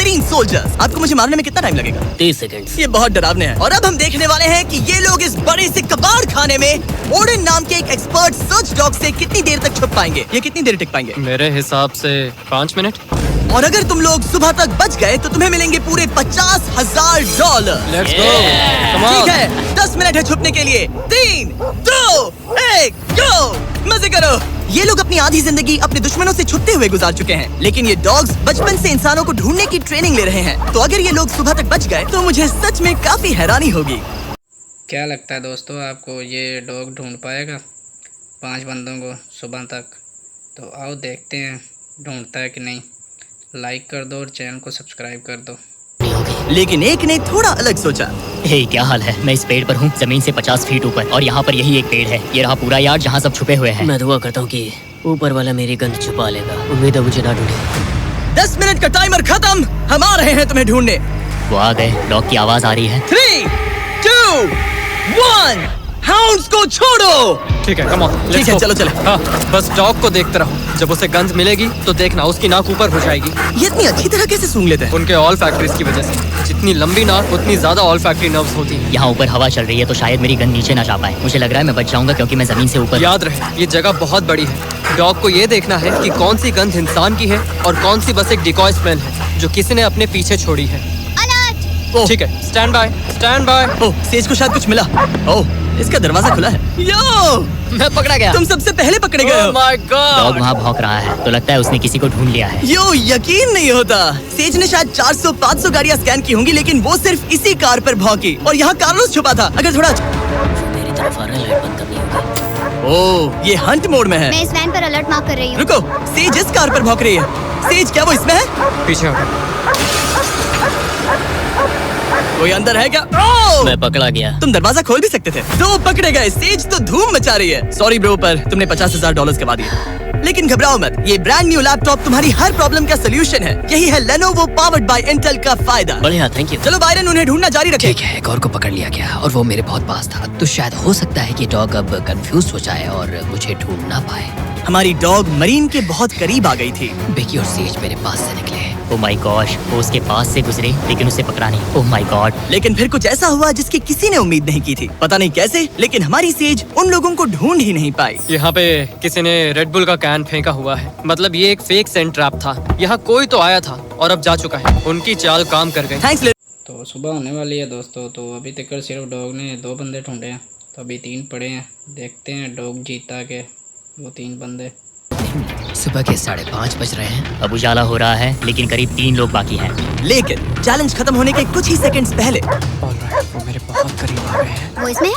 बेहतरीन सोल्जर्स। आपको मुझे मारने में कितना टाइम लगेगा? 30 सेकंड। ये बहुत डरावने है। और अब हम देखने वाले हैं कि ये लोग इस बड़े से कबाड़ खाने में ओडिन नाम के एक एक्सपर्ट सर्च डॉग से कितनी देर तक छुप पाएंगे। ये कितनी देर टिक पाएंगे? मेरे हिसाब से 5 मिनट। और अगर तुम लोग सुबह तक बच गए तो तुम्हें मिलेंगे पूरे $50,000। Let's go. Come on. ठीक है, 10 मिनट है छुपने के लिए। 3, 2, 1, गो। मजे करो। ये लोग अपनी आधी जिंदगी अपने दुश्मनों से छुपते हुए गुजार चुके हैं, लेकिन ये डॉग्स बचपन से इंसानों को ढूंढने की ट्रेनिंग ले रहे हैं। तो अगर ये लोग सुबह तक बच गए तो मुझे सच में काफी हैरानी होगी। क्या लगता है दोस्तों, आपको ये डॉग ढूंढ पाएगा 5 बंदों को सुबह तक? तो आओ देखते हैं ढूंढता है कि नहीं। लाइक कर दो और चैनल को सब्सक्राइब कर दो। लेकिन एक ने थोड़ा अलग सोचा। हे, क्या हाल है? मैं इस पेड़ पर हूँ, जमीन से 50 फीट ऊपर, और यहाँ पर यही एक पेड़ है। ये रहा पूरा यार्ड जहाँ सब छुपे हुए हैं। मैं दुआ करता हूँ कि ऊपर वाला मेरी गंध छुपा लेगा। उम्मीद है मुझे ना ढूंढे। 10 मिनट का टाइमर खत्म। हम आ रहे हैं तुम्हें ढूंढने। वो आ गए। डॉग की आवाज आ रही है। 3, 2, 1, हाउंड्स को छोड़ो। ठीक है, कम ऑन। ठीक है, चलो चले। हाँ, बस डॉग को देखते रहो। जब उसे गंध मिलेगी तो देखना उसकी नाक ऊपर हो जाएगी। ये इतनी अच्छी तरह कैसे सूंघ लेते हैं? उनके ऑल फैक्ट्रीज की वजह से। जितनी लंबी नाक उतनी ज्यादा ऑल फैक्ट्री नर्व्स होती हैं। यहाँ ऊपर हवा चल रही है तो शायद मेरी गंध नीचे ना जा पाए। मुझे लग रहा है मैं बच जाऊंगा क्योंकि मैं जमीन से ऊपर। याद रहे, ये जगह बहुत बड़ी है। डॉग को ये देखना है कि कौन सी गंध इंसान की है और कौन सी बस एक डिकॉय स्मेल है जो किसी ने अपने पीछे छोड़ी है। ओह, ठीक है, stand by, stand by. Oh, says को शायद कुछ मिला। ओह, इसका दरवाजा खुला है। यो, मैं पकड़ा गया। तुम सबसे पहले पकड़े गए ओह हो। My dog God. वहाँ भौंक रहा है तो लगता है उसने किसी को ढूंढ लिया है। यो, यकीन नहीं होता। सेज ने शायद 400-500 गाड़ियाँ स्कैन की होंगी, लेकिन वो सिर्फ इसी कार पर भौंकी। और यहाँ कार्लोस छुपा था। अगर थोड़ा मेरी तरफ आ रहा है, लाइट बंद करनी होगी। ओह, ये हंट मोड में है। मैं इस वैन पर अलर्ट मार्क कर रही हूँ। रुको, सेज इस कार पर भौंक रही है। सेज, क्या वो इसमें है? पीछे हटो। कोई अंदर है क्या? ओह! मैं पकड़ा गया। तुम दरवाजा खोल भी सकते थे। 2 पकड़े गए। सेज तो धूम मचा रही है। सॉरी ब्रो, पर तुमने $50,000 कमा दिए। लेकिन घबराओ मत, ये ब्रांड न्यू लैपटॉप तुम्हारी हर प्रॉब्लम का सोल्यूशन है। यही है Lenovo पावर्ड बाय इंटेल का फायदा। बढ़िया, थैंक यू। चलो बायरन, उन्हें ढूंढना जारी रखें। ठीक है, एक और को पकड़ लिया गया और वो मेरे बहुत पास था। तो शायद हो सकता है कि डॉग अब कंफ्यूज हो जाए और मुझे ढूंढ ना पाए। हमारी डॉग मरीन के बहुत करीब आ गई थी। बेकी और सेज मेरे पास से निकले। ओह माय गॉश, वो उसके पास से गुजरे लेकिन उसे पकड़ा नहीं। Oh my God. लेकिन फिर कुछ ऐसा हुआ जिसकी किसी ने उम्मीद नहीं की थी। पता नहीं कैसे, लेकिन हमारी सेज उन लोगों को ढूंढ ही नहीं पाई। यहाँ पे किसी ने रेड बुल का कैन फेंका हुआ है। मतलब ये एक फेक सेंट ट्रैप था। यहाँ कोई तो आया था और अब जा चुका है। उनकी चाल काम कर गई। थैंक्स। तो सुबह होने वाली है दोस्तों। तो अभी तक सिर्फ डॉग ने 2 बंदे ढूंढे हैं, तो अभी 3 पड़े हैं। देखते हैं डॉग जीता के वो 3 बंदे। सुबह के 5:30 बज रहे हैं। अब उजाला हो रहा है लेकिन करीब 3 लोग बाकी हैं। लेकिन चैलेंज खत्म होने के कुछ ही सेकंड्स पहले ऑलराइट, वो मेरे बहुत करीब आ गए हैं। वो इसमें है?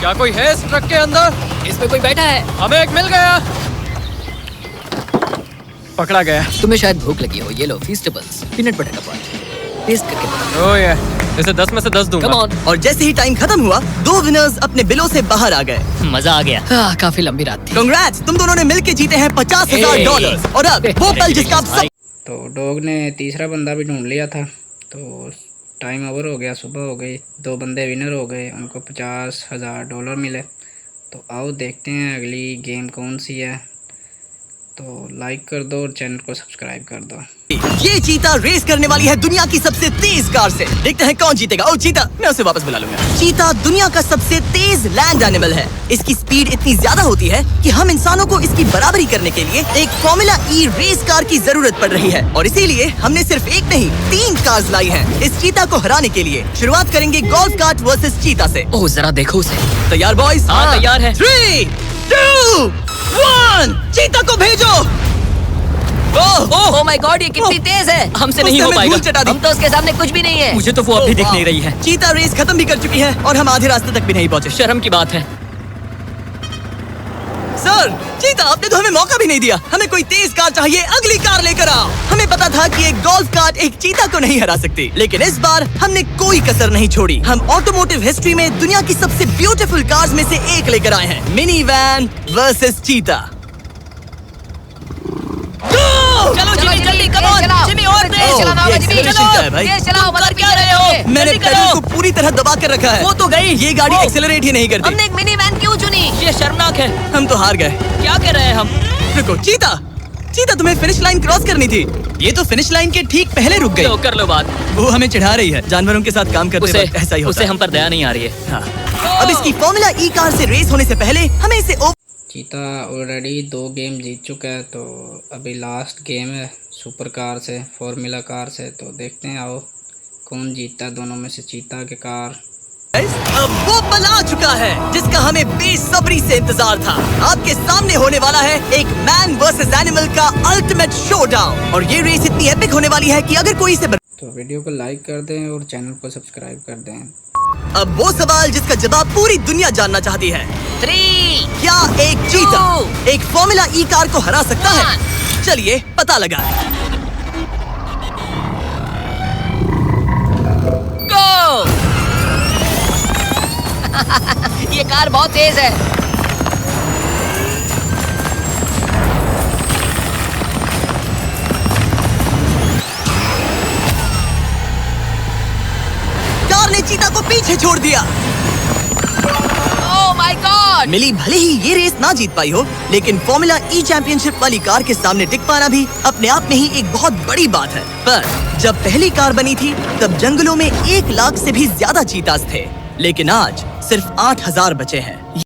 क्या कोई है इस ट्रक के अंदर? इसमें कोई बैठा है। हमें एक मिल गया। पकड़ा गया। तुम्हें शायद भूख लगी हो। ये लो फीस्टेबल्स, पीनट बटर का पॉइंट टेस्ट करके बताओ। ओह ये, इसे 10 में से 10 दूंगा। Come on. और जैसे ही टाइम खत्म हुआ, 2 विनर्स अपने बिलों से बाहर आ गए। मजा आ गया। काफी लंबी रात थी। कांग्रेट्स, तुम दोनों ने मिलके जीते हैं $50,000। और अब वो पल जिसका आप सब तो डॉग ने तीसरा बंदा भी ढूंढ लिया था। तो टाइम ओवर हो गया, सुबह हो गई। 2 बंदे विनर हो गए, उनको $50,000 मिले। तो आओ देखते हैं अगली गेम कौन सी है। तो लाइक कर दो और चैनल को सब्सक्राइब कर दो। ये चीता रेस करने वाली है दुनिया की सबसे तेज कार से। देखते हैं कौन जीतेगा। ओ चीता, मैं उसे वापस बुला लूंगा। चीता दुनिया का सबसे तेज लैंड एनिमल है। इसकी स्पीड इतनी ज्यादा होती है कि हम इंसानों को इसकी बराबरी करने के लिए एक फॉर्मूला ई रेस कार की जरूरत पड़ रही है। और इसीलिए हमने सिर्फ एक नहीं 3 कार्स लाई हैं इस चीता को हराने के लिए। शुरुआत करेंगे गोल्फ कार्ट वर्सेस चीता से। ओह जरा देखो उसे। तैयार बॉयज? हाँ, तैयार है। 3, 2, 1, चीता को भेजो। ओह माय गॉड, ये कितनी तेज है। हमसे नहीं उसने हो हमें पाएगा। धूल चटा दी। हम तो उसके सामने कुछ भी नहीं है। मुझे तो वो अब भी दिख नहीं रही है। चीता रेस खत्म भी कर चुकी है और हम आधे रास्ते तक भी नहीं पहुंचे। शर्म की बात है। सर, चीता, आपने तो हमें मौका भी नहीं दिया। हमें कोई तेज कार चाहिए, अगली कार लेकर आओ। हमें पता था कि एक गोल्फ कार्ट एक चीता को नहीं हरा सकती, लेकिन इस बार हमने कोई कसर नहीं छोड़ी। हम ऑटोमोटिव हिस्ट्री में दुनिया की सबसे ब्यूटीफुल कार्स में से एक लेकर आए हैं। मिनी वैन वर्सेस चीता। चलो जल्दी कम ऑन जिमी, और तेज चलाना होगा जिमी। चलो तेज चलाओ, मत क्या रहे हो। मैंने पेडल को पूरी तरह दबा कर रखा है। वो तो गई। ये गाड़ी एक्सेलरेट ही नहीं करती। हमने एक मिनी वैन क्यों चुनी? ये शर्मनाक है। हम तो हार गए। क्या कर रहे हैं हम? रुको, चीता चीता तुम्हें फिनिश लाइन क्रॉस करनी थी। ये तो फिनिश लाइन के ठीक पहले रुक गई। तो कर लो बात। वो हमें चिढ़ा रही है। जानवरों के साथ काम करते वक्त ऐसा ही होता उसे है। हम पर दया नहीं आ रही है। हाँ। अब इसकी फॉर्मूला ई कार से रेस होने से पहले हमें इसे चीता ऑलरेडी 2 गेम जीत चुका है, तो अभी लास्ट गेम है सुपर कार से, फॉर्मूला कार से। तो देखते हैं आओ कौन जीतता है दोनों में से, चीता के कार। अब वो पल आ चुका है जिसका हमें बेसब्री से इंतजार था। आपके सामने होने वाला है एक मैन वर्सेस एनिमल का अल्टीमेट शोडाउन, और ये रेस इतनी एपिक होने वाली है कि अगर कोई इसे तो वीडियो को लाइक कर दें और चैनल को सब्सक्राइब कर दें। अब वो सवाल जिसका जवाब पूरी दुनिया जानना चाहती है, 3 क्या एक चीता एक फॉर्मूला ई कार को हरा सकता है? चलिए पता लगा। गो। ये कार बहुत तेज है। कार ने चीता को पीछे छोड़ दिया। Oh my God. मिली भले ही ये रेस ना जीत पाई हो, लेकिन फॉर्मूला ई चैंपियनशिप वाली कार के सामने टिक पाना भी अपने आप में ही एक बहुत बड़ी बात है। पर जब पहली कार बनी थी तब जंगलों में 1 लाख से भी ज्यादा चीतास थे, लेकिन आज सिर्फ 8000 बचे हैं।